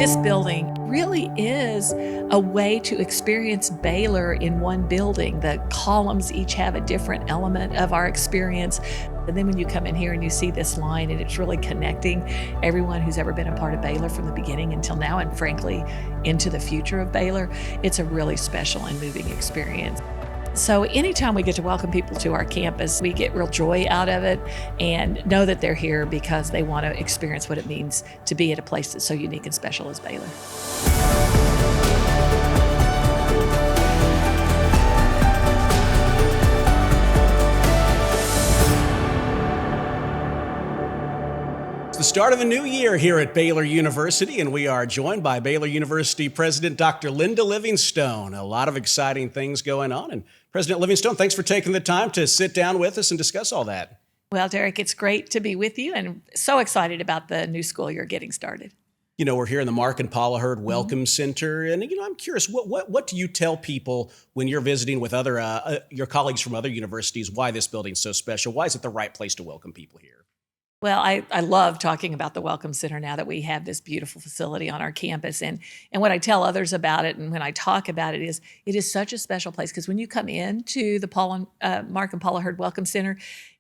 This building really is a way to experience Baylor in one building. The columns each have a different element of our experience. And then when you come in here and you see this line, and it's really connecting everyone who's ever been a part of Baylor from the beginning until now, and frankly, into the future of Baylor, it's a really special and moving experience. So anytime we get to welcome people to our campus, we get real joy out of it and know that they're here because they want to experience what it means to be at a place that's so unique and special as Baylor. It's the start of a new year here at Baylor University, and we are joined by Baylor University President Dr. Linda Livingstone. A lot of exciting things going on. And President Livingstone, thanks for taking the time to sit down with us and discuss all that. Well, Derek, it's great to be with you and so excited about the new school year getting started. You know, we're here in the Mark and Paula Hurd Welcome Center, and I'm curious, what do you tell people when you're visiting with other your colleagues from other universities? Why this building's so special? Why is it the right place to welcome people here? Well, I love talking about the Welcome Center now that we have this beautiful facility on our campus. And what I tell others about it and when I talk about it is such a special place because when you come into the Mark and Paula Hurd Welcome Center,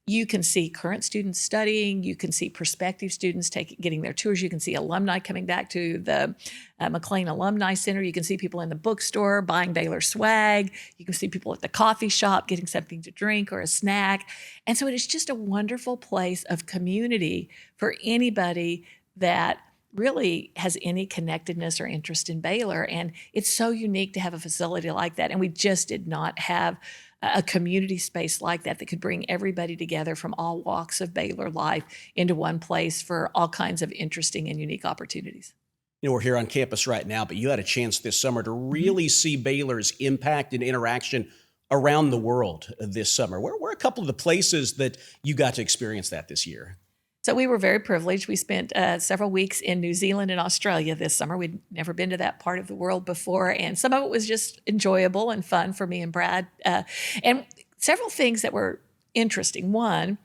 you can see current students studying, you can see prospective students getting their tours, you can see alumni coming back to the McLean Alumni Center, you can see people in the bookstore buying Baylor swag, you can see people at the coffee shop getting something to drink or a snack. And so it is just a wonderful place of community for anybody that really has any connectedness or interest in Baylor. And it's so unique to have a facility like that. And we just did not have a community space like that could bring everybody together from all walks of Baylor life into one place for all kinds of interesting and unique opportunities. You know, we're here on campus right now, but you had a chance this summer to really see Baylor's impact and interaction around the world this summer. Where were a couple of the places that you got to experience that this year? So we were very privileged. We spent several weeks in New Zealand and Australia this summer. We'd never been to that part of the world before, and some of it was just enjoyable and fun for me and Brad. And several things that were interesting. One,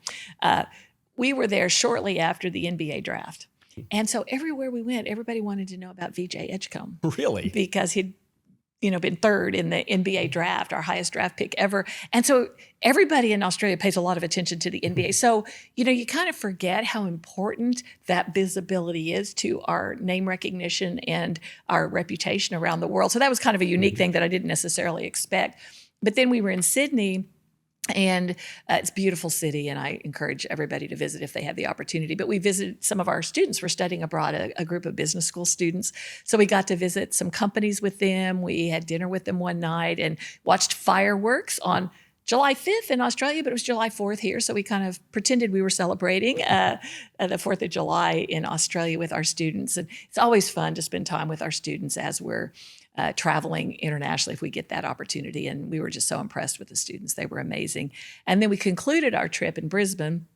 we were there shortly after the NBA draft. And so everywhere we went, everybody wanted to know about VJ Edgecombe. Really? Because he'd been third in the NBA draft, our highest draft pick ever. And so everybody in Australia pays a lot of attention to the NBA. So, you kind of forget how important that visibility is to our name recognition and our reputation around the world. So that was kind of a unique thing that I didn't necessarily expect. But then we were in Sydney, and it's a beautiful city, and I encourage everybody to visit if they have the opportunity. But we visited some of our students. We're studying abroad, a group of business school students. So we got to visit some companies with them. We had dinner with them one night and watched fireworks on July 5th in Australia, but it was July 4th here. So we kind of pretended we were celebrating the 4th of July in Australia with our students. And it's always fun to spend time with our students as we're traveling internationally if we get that opportunity. And we were just so impressed with the students. They were amazing. And then we concluded our trip in Brisbane.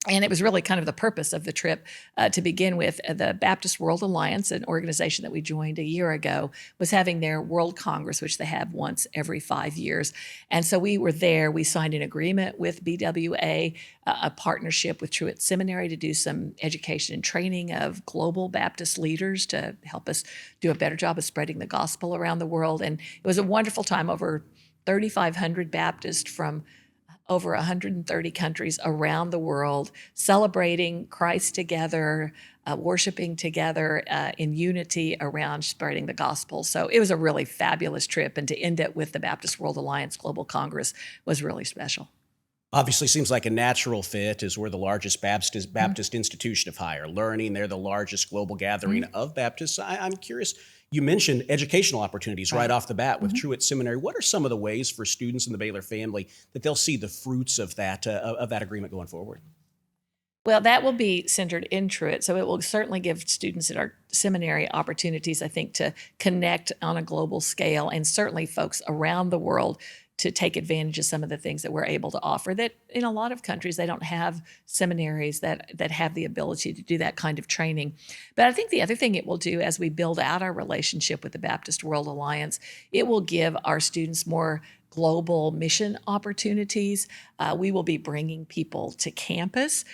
And it was really kind of the purpose of the trip to begin with. The Baptist World Alliance, an organization that we joined a year ago, was having their World Congress, which they have once every 5 years. And so we were there. We signed an agreement with BWA, a partnership with Truett Seminary to do some education and training of global Baptist leaders to help us do a better job of spreading the gospel around the world. And it was a wonderful time. Over 3,500 Baptists from over 130 countries around the world, celebrating Christ together, worshiping together in unity around spreading the gospel. So it was a really fabulous trip, and to end it with the Baptist World Alliance Global Congress was really special. Obviously seems like a natural fit as we're the largest Baptist institution of higher learning. They're the largest global gathering of Baptists. I'm curious, you mentioned educational opportunities right off the bat with Truett Seminary. What are some of the ways for students in the Baylor family that they'll see the fruits of that agreement going forward? Well, that will be centered in Truett, so it will certainly give students at our seminary opportunities, I think, to connect on a global scale, and certainly folks around the world to take advantage of some of the things that we're able to offer that in a lot of countries, they don't have seminaries that have the ability to do that kind of training. But I think the other thing it will do as we build out our relationship with the Baptist World Alliance, it will give our students more global mission opportunities. We will be bringing people to campus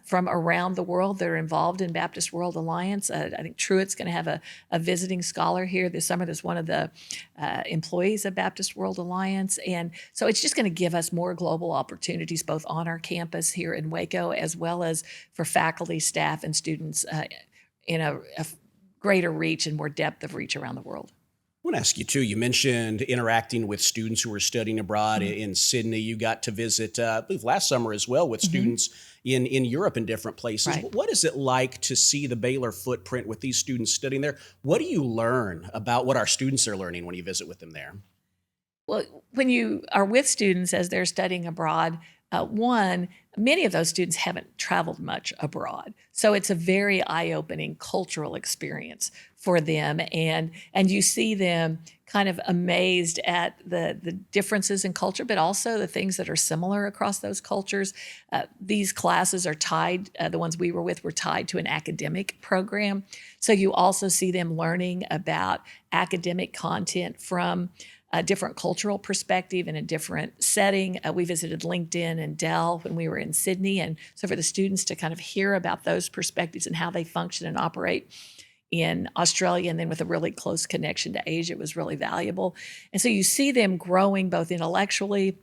from around the world that are involved in Baptist World Alliance. I think Truett's going to have a visiting scholar here this summer that's one of the employees of Baptist World Alliance. And so it's just going to give us more global opportunities both on our campus here in Waco as well as for faculty, staff, and students in a greater reach and more depth of reach around the world. I want to ask you too. You mentioned interacting with students who are studying abroad in Sydney. You got to visit, I believe, last summer as well with students in Europe and different places. Right. What is it like to see the Baylor footprint with these students studying there? What do you learn about what our students are learning when you visit with them there? Well, when you are with students as they're studying abroad, many of those students haven't traveled much abroad. So it's a very eye-opening cultural experience for them. And you see them kind of amazed at the differences in culture, but also the things that are similar across those cultures. These classes are tied, the ones we were with were tied to an academic program. So you also see them learning about academic content from a different cultural perspective in a different setting. We visited LinkedIn and Dell when we were in Sydney. And so for the students to kind of hear about those perspectives and how they function and operate in Australia and then with a really close connection to Asia was really valuable. And so you see them growing both intellectually.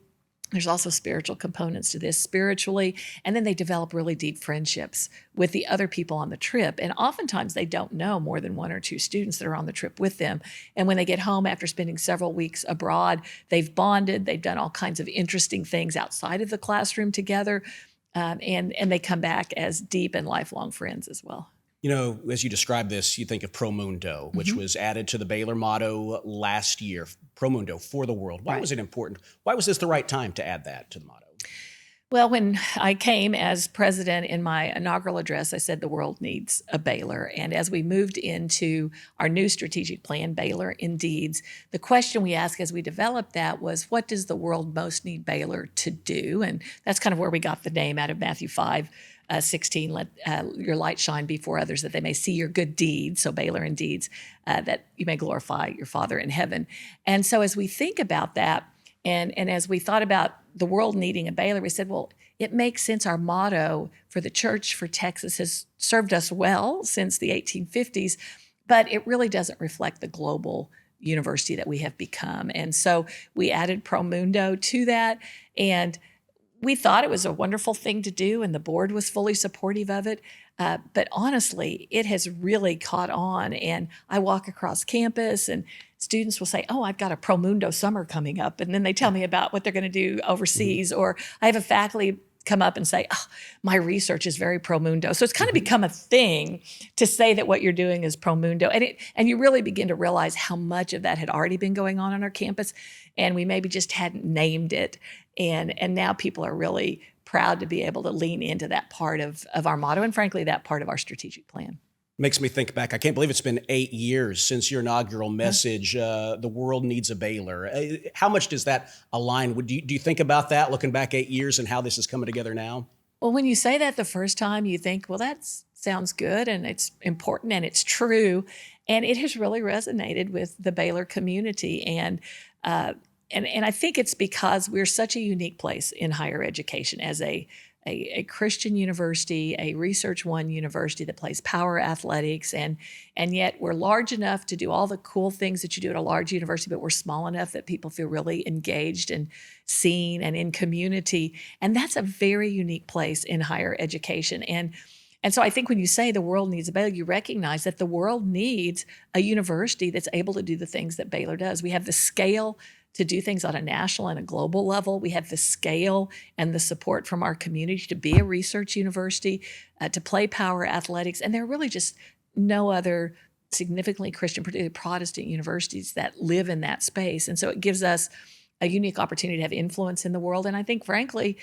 There's also spiritual components to this spiritually. And then they develop really deep friendships with the other people on the trip. And oftentimes they don't know more than one or two students that are on the trip with them. And when they get home after spending several weeks abroad, they've bonded, they've done all kinds of interesting things outside of the classroom together. And they come back as deep and lifelong friends as well. You know, as you describe this, you think of Pro Mundo, which was added to the Baylor motto last year, Pro Mundo, for the world. Why was it important? Why was this the right time to add that to the motto? Well, when I came as president in my inaugural address, I said the world needs a Baylor. And as we moved into our new strategic plan, Baylor in Deeds, the question we asked as we developed that was, what does the world most need Baylor to do? And that's kind of where we got the name out of Matthew 5:16, let your light shine before others that they may see your good deeds, so Baylor in Deeds, that you may glorify your Father in heaven. And so as we think about that, and as we thought about the world needing a Baylor, we said, well, it makes sense. Our motto for the church for Texas has served us well since the 1850s, but it really doesn't reflect the global university that we have become. And so we added Pro Mundo to that, and we thought it was a wonderful thing to do, and the board was fully supportive of it. But honestly, it has really caught on. And I walk across campus and students will say, oh, I've got a Pro Mundo summer coming up. And then they tell me about what they're going to do overseas. Or I have a faculty come up and say, oh, my research is very Pro Mundo. So it's kind of become a thing to say that what you're doing is Pro Mundo. And you really begin to realize how much of that had already been going on our campus. And we maybe just hadn't named it. And now people are really proud to be able to lean into that part of our motto and, frankly, that part of our strategic plan. Makes me think back. I can't believe it's been 8 years since your inaugural message, the world needs a Baylor. How much does that align? Do you think about that, looking back 8 years and how this is coming together now? Well, when you say that the first time, you think, well, that sounds good and it's important and it's true. And it has really resonated with the Baylor community. And I think it's because we're such a unique place in higher education as a Christian university, a Research One university that plays power athletics, and yet we're large enough to do all the cool things that you do at a large university, but we're small enough that people feel really engaged and seen and in community. And that's a very unique place in higher education. And so I think when you say the world needs a Baylor, you recognize that the world needs a university that's able to do the things that Baylor does. We have the scale to do things on a national and a global level. We have the scale and the support from our community to be a research university, to play power athletics. And there are really just no other significantly Christian, particularly Protestant universities that live in that space. And so it gives us a unique opportunity to have influence in the world. And I think, frankly,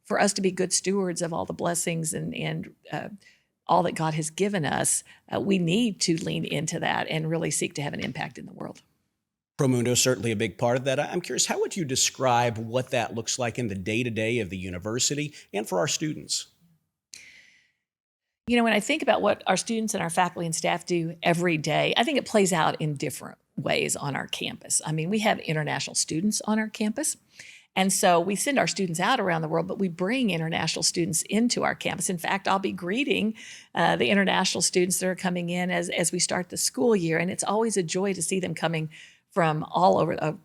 for us to be good stewards of all the blessings and all that God has given us, we need to lean into that and really seek to have an impact in the world. Pro Mundo is certainly a big part of that. I'm curious, how would you describe what that looks like in the day-to-day of the university and for our students? You know, when I think about what our students and our faculty and staff do every day, I think it plays out in different ways on our campus. I mean, we have international students on our campus. And so we send our students out around the world, but we bring international students into our campus. In fact, I'll be greeting the international students that are coming in as we start the school year. And it's always a joy to see them coming from all over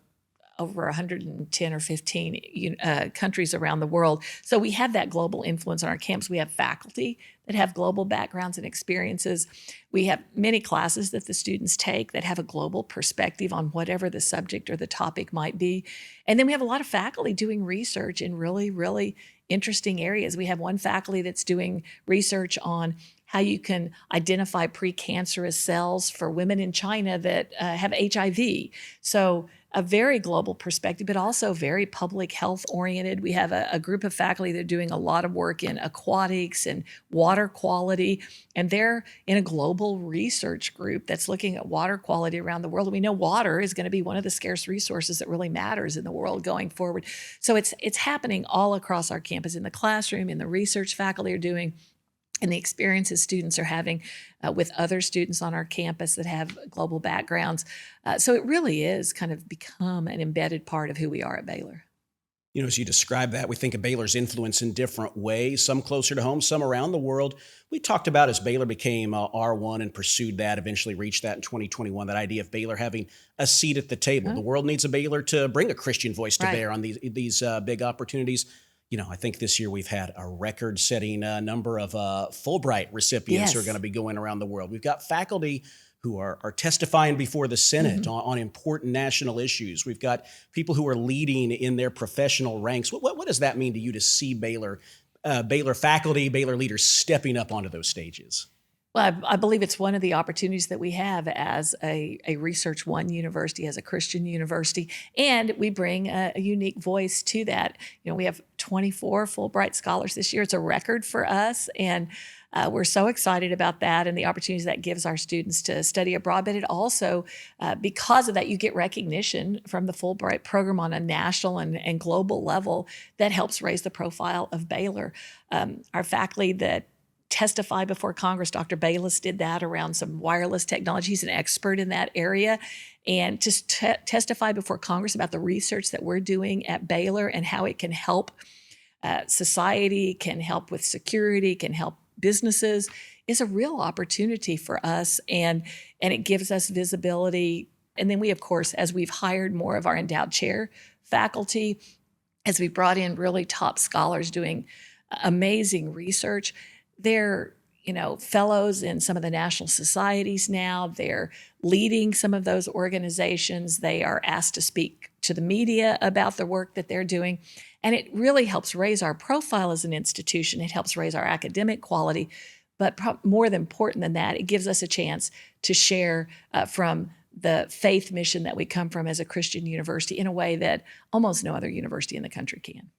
110 or 15 countries around the world. So we have that global influence on our campus. We have faculty that have global backgrounds and experiences. We have many classes that the students take that have a global perspective on whatever the subject or the topic might be. And then we have a lot of faculty doing research in really, really interesting areas. We have one faculty that's doing research on how you can identify precancerous cells for women in China that have HIV. So a very global perspective, but also very public health oriented. We have a group of faculty that are doing a lot of work in aquatics and water quality, and they're in a global research group that's looking at water quality around the world. And we know water is going to be one of the scarce resources that really matters in the world going forward. So it's happening all across our campus, in the classroom, in the research faculty are doing, and the experiences students are having with other students on our campus that have global backgrounds. So it really is kind of become an embedded part of who we are at Baylor. You know, as you describe that, we think of Baylor's influence in different ways, some closer to home, some around the world. We talked about as Baylor became R1 and pursued that, eventually reached that in 2021, that idea of Baylor having a seat at the table. The world needs a Baylor to bring a Christian voice to bear on these big opportunities. You know, I think this year we've had a record-setting number of Fulbright recipients who are going to be going around the world. We've got faculty who are testifying before the Senate on important national issues. We've got people who are leading in their professional ranks. What does that mean to you to see Baylor faculty, Baylor leaders stepping up onto those stages? Well, I believe it's one of the opportunities that we have as a Research One university, as a Christian university, and we bring a unique voice to that. You know, we have 24 Fulbright scholars this year. It's a record for us, and we're so excited about that and the opportunities that gives our students to study abroad. But it also, because of that, you get recognition from the Fulbright program on a national and global level that helps raise the profile of Baylor. Our faculty that testify before Congress. Dr. Bayless did that around some wireless technology. He's an expert in that area. And to testify before Congress about the research that we're doing at Baylor and how it can help society, can help with security, can help businesses, is a real opportunity for us. And it gives us visibility. And then we, of course, as we've hired more of our endowed chair faculty, as we brought in really top scholars doing amazing research, they're, fellows in some of the national societies now. They're leading some of those organizations. They are asked to speak to the media about the work that they're doing. And it really helps raise our profile as an institution. It helps raise our academic quality. But more than important than that, it gives us a chance to share from the faith mission that we come from as a Christian university in a way that almost no other university in the country can.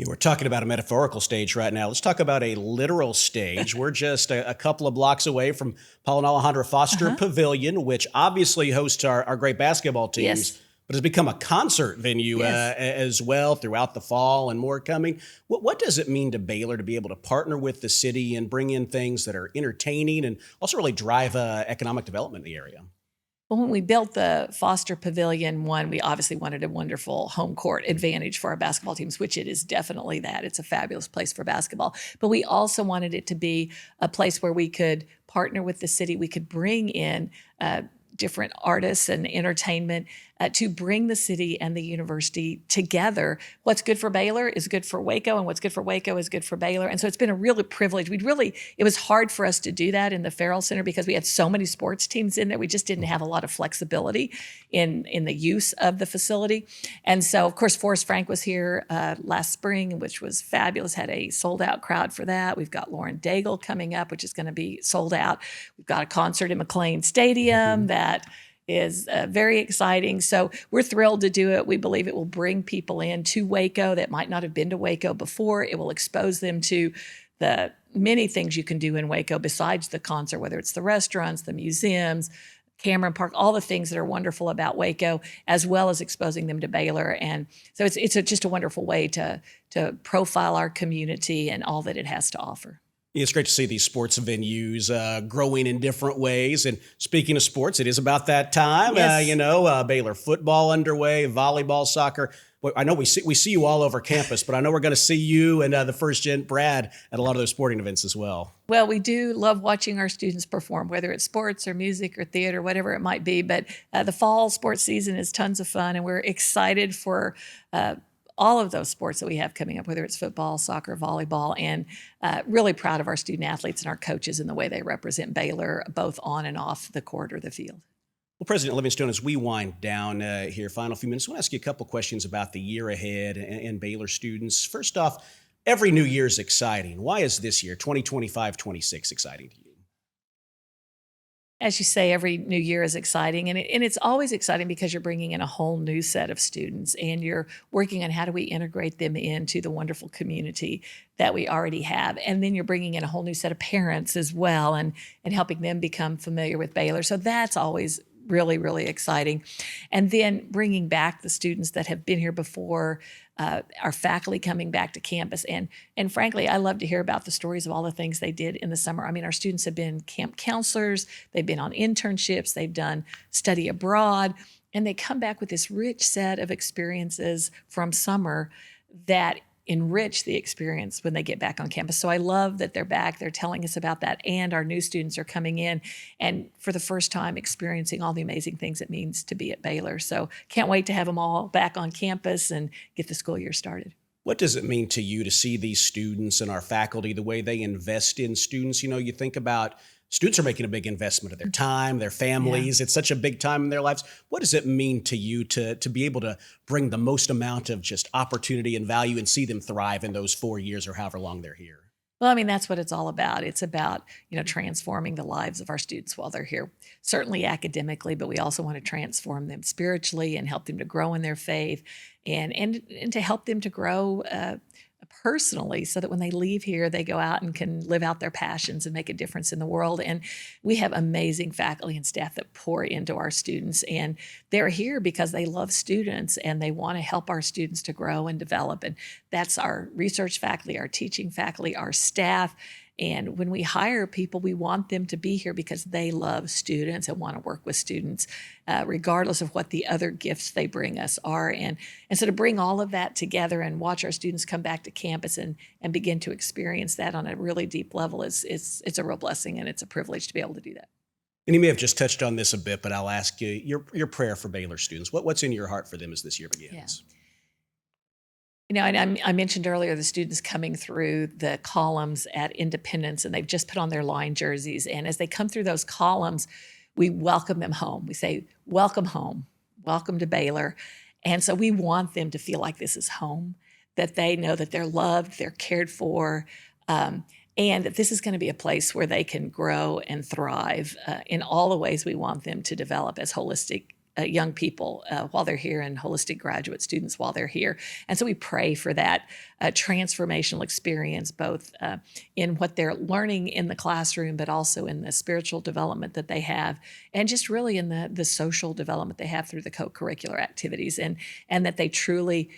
We're talking about a metaphorical stage right now. Let's talk about a literal stage. We're just a couple of blocks away from Paul and Alejandra Foster Pavilion, which obviously hosts our great basketball teams, but has become a concert venue as well throughout the fall and more coming. What does it mean to Baylor to be able to partner with the city and bring in things that are entertaining and also really drive economic development in the area? Well, when we built the Foster Pavilion, we obviously wanted a wonderful home court advantage for our basketball teams, which it is definitely that. It's a fabulous place for basketball. But we also wanted it to be a place where we could partner with the city. We could bring in different artists and entertainment to bring the city and the university together. What's good for Baylor is good for Waco, and what's good for Waco is good for Baylor. And so it's been a real privilege. It was hard for us to do that in the Farrell Center because we had so many sports teams in there. We just didn't have a lot of flexibility in the use of the facility. And so, of course, Forrest Frank was here last spring, which was fabulous, had a sold-out crowd for that. We've got Lauren Daigle coming up, which is going to be sold out. We've got a concert in McLean Stadium that is very exciting. So we're thrilled to do it. We believe it will bring people in to Waco that might not have been to Waco before. It will expose them to the many things you can do in Waco besides the concert, whether it's the restaurants, the museums, Cameron Park, all the things that are wonderful about Waco, as well as exposing them to Baylor. And so it's just a wonderful way to profile our community and all that it has to offer. It's great to see these sports venues growing in different ways. And speaking of sports, it is about that time. Yes. Baylor football underway, volleyball, soccer. Well, I know we see you all over campus, but I know we're going to see you and the first gen Brad at a lot of those sporting events as well. Well, we do love watching our students perform, whether it's sports or music or theater, whatever it might be. But the fall sports season is tons of fun, and we're excited for all of those sports that we have coming up, whether it's football, soccer, volleyball, and really proud of our student athletes and our coaches and the way they represent Baylor, both on and off the court or the field. Well, President Livingstone, as we wind down here, final few minutes, I want to ask you a couple questions about the year ahead and Baylor students. First off, every new year is exciting. Why is this year, 2025-26, exciting to you? As you say, every new year is exciting, and it's always exciting because you're bringing in a whole new set of students, and you're working on how do we integrate them into the wonderful community that we already have. And then you're bringing in a whole new set of parents as well, and helping them become familiar with Baylor. So that's always really, really exciting. And then bringing back the students that have been here before, our faculty coming back to campus. And frankly, I love to hear about the stories of all the things they did in the summer. I mean, our students have been camp counselors, they've been on internships, they've done study abroad, and they come back with this rich set of experiences from summer that enrich the experience when they get back on campus. So I love that they're back. They're telling us about that. And our new students are coming in and for the first time experiencing all the amazing things it means to be at Baylor. So can't wait to have them all back on campus and get the school year started. What does it mean to you to see these students and our faculty, the way they invest in students? You think about students are making a big investment of their time, their families. Yeah. It's such a big time in their lives. What does it mean to you to be able to bring the most amount of just opportunity and value and see them thrive in those 4 years or however long they're here? Well, I mean, that's what it's all about. It's about, transforming the lives of our students while they're here, certainly academically, but we also want to transform them spiritually and help them to grow in their faith and to help them to grow personally so that when they leave here, they go out and can live out their passions and make a difference in the world. And we have amazing faculty and staff that pour into our students, and they're here because they love students and they want to help our students to grow and develop. And that's our research faculty, our teaching faculty, our staff. And when we hire people, we want them to be here because they love students and want to work with students, regardless of what the other gifts they bring us are. And so to bring all of that together and watch our students come back to campus and begin to experience that on a really deep level it's a real blessing, and it's a privilege to be able to do that. And you may have just touched on this a bit, but I'll ask you your prayer for Baylor students. What's in your heart for them as this year begins? Yeah. And I mentioned earlier the students coming through the columns at Independence, and they've just put on their line jerseys. And as they come through those columns, we welcome them home. We say, welcome home, welcome to Baylor. And so we want them to feel like this is home, that they know that they're loved, they're cared for, and that this is going to be a place where they can grow and thrive in all the ways we want them to develop as holistic young people while they're here and holistic graduate students while they're here. And so we pray for that transformational experience, both in what they're learning in the classroom, but also in the spiritual development that they have, and just really in the social development they have through the co-curricular activities, and that they truly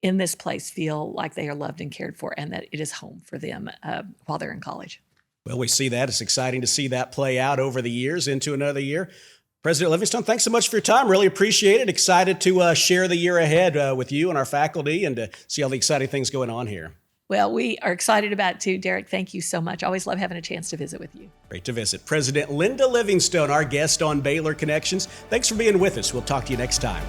in this place feel like they are loved and cared for, and that it is home for them while they're in college. Well, we see that. It's exciting to see that play out over the years into another year. President Livingstone, thanks so much for your time. Really appreciate it. Excited to share the year ahead with you and our faculty and to see all the exciting things going on here. Well, we are excited about it too, Derek. Thank you so much. Always love having a chance to visit with you. Great to visit. President Linda Livingstone, our guest on Baylor Connections. Thanks for being with us. We'll talk to you next time.